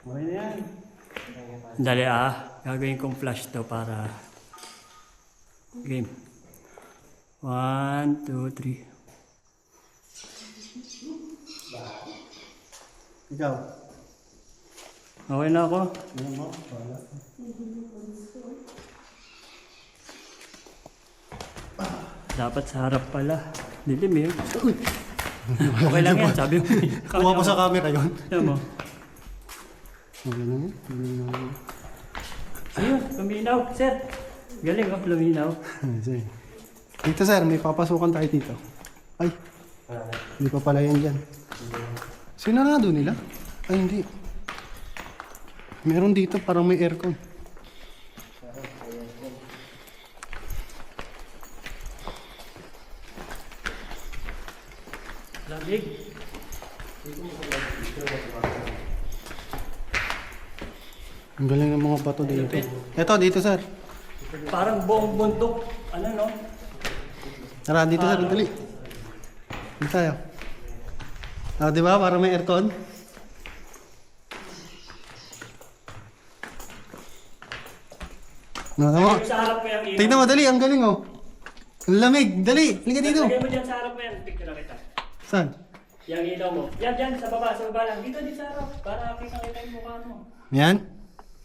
Okay na yan. Dali gagawin kong flash to para game. 1, 2, 3. Ikaw. Okay na ako. Ano mo? Wala. Dapat sa harap pala. Dilim yun. Okay lang yan, sabi mo. Kuha ko sa camera yun. Ano mo? Okay lang yan. Ayun, luminaw. Sir, galing luminaw. Sige. Dito sir, may papasukan tayo dito. Ay, hindi pa pala yan dyan. Sinarado nila? Ay, hindi. Meron dito, parang may aircon. Lamig. Ang galing ng mga bato dito. Eto, dito sir. Parang buong bundok. Ano no? Tara, dito sir, dali. Dito tayo. Ah, di ba? Parang may aircon. No, tama. Sa harap mo yung ilaw. Tignan mo, dali. Ang galing oh. Ang lamig. Dali. Halika dito. Lagyan mo dyan sa harap mo yan. Picture na kita. Saan? Yung ilaw mo. Yan, sa baba lang. Dito sa harap. Para kita yung mukha mo. Yan?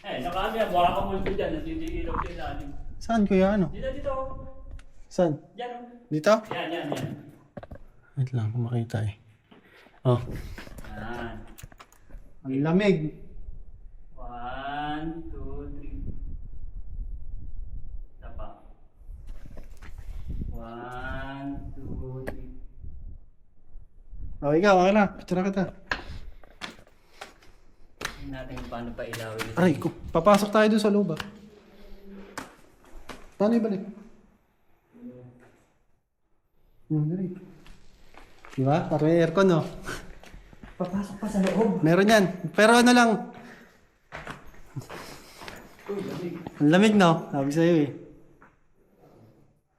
Nakaano yan. Mukha ka multo dyan. Nandito yung ilaw din lalim. Saan kuya ano? Dito. Saan? Yan. Dito? Yan. Wait lang, kung makita eh. Oh. Yan. Ang lamig. 1, 2, 3. Tapa. 1, 2, 3. Oh, ikaw, okay na. Picture kita. Tingnan natin kung paano pa ilawin ito. Aray ko. Papasok tayo doon sa loob ah. Paano ibalik? Dali. Diba? Parang may aircon no? Papasok pa sa loob. Meron yan. Pero ano lang. Ang lamig no? Sabi sa'yo eh.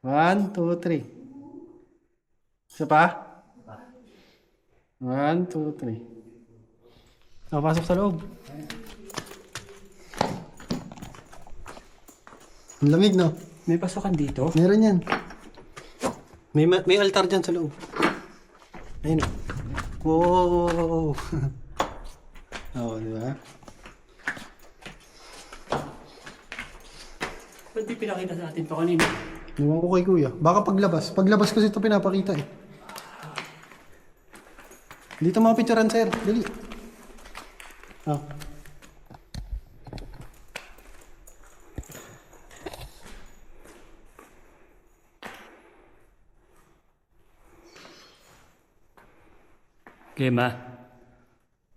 1, 2, 3. Isa pa? 1, 2, 3. Pasok sa loob. Ang lamig no? May pasukan dito? Meron yan. May altar dyan sa loob. Ayun o. Wow! Oo, di ba? Ba't di pinakita sa atin to kanina? Iwan ko kay kuya. Baka paglabas. Paglabas kasi ito pinapakita eh. Dito mga picturean sir. Dali. Oh. Okay, ma.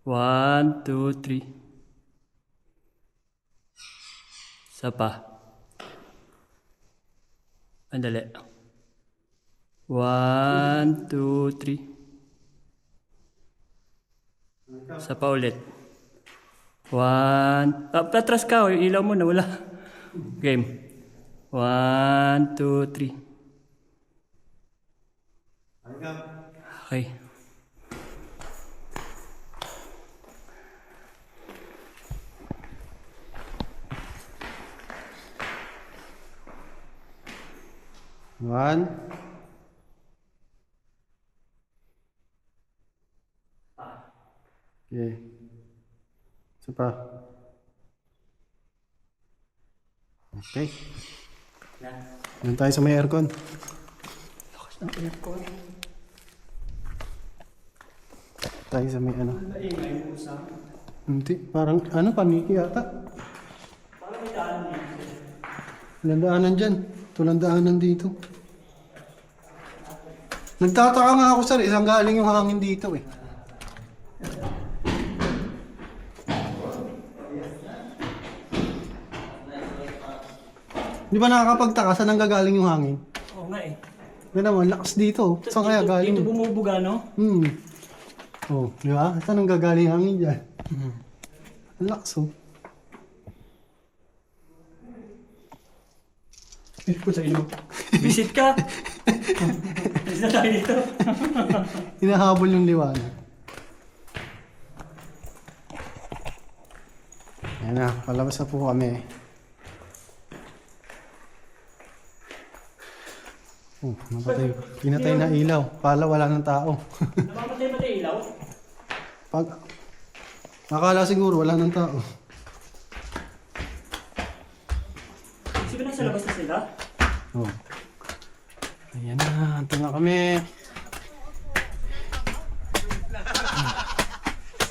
1, 2, 3. Isa pa. Andali. 1, 2, 3. Isa pa ulit. 1. Patras ka. Yung ilaw mo nawala. Game. 1, 2, 3. Okay. One. Okay. Isa pa. Okay. Doon tayo sa may aircon. Lakas ng aircon. Tayo sa may ano. Maingay mo sa. Hindi. Parang ano, paniki yata. Parang may daan dito. Landaanan dyan. Tulandaanan dito. Nagtataka nga ako sir, isang galing yung hangin dito eh. Di ba nakakapagtaka saan ang gagaling yung hangin? Oo nga eh. Yan naman, lakas dito. Saan kaya galing? Dito bumubuga, no? Oh, di ba? Saan ang gagaling yung hangin dyan? Ang lakas oh. Ito sa inyo. Visit ka. Visit na tayo dito. Hinahabol yung liwanag. Ayan na, palabas na po kami. Oh, napatay. Pinatay na ilaw. Pala wala ng tao. Namamatay ba tayo ilaw? Pag akala siguro wala ng tao. Sige na sa labas na sila. Oh. Ayan na, ito na kami.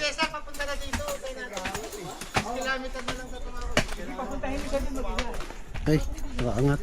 Cesar, papunta na dito. Kilometer na lang sa tumawag. Ay, nakaangat.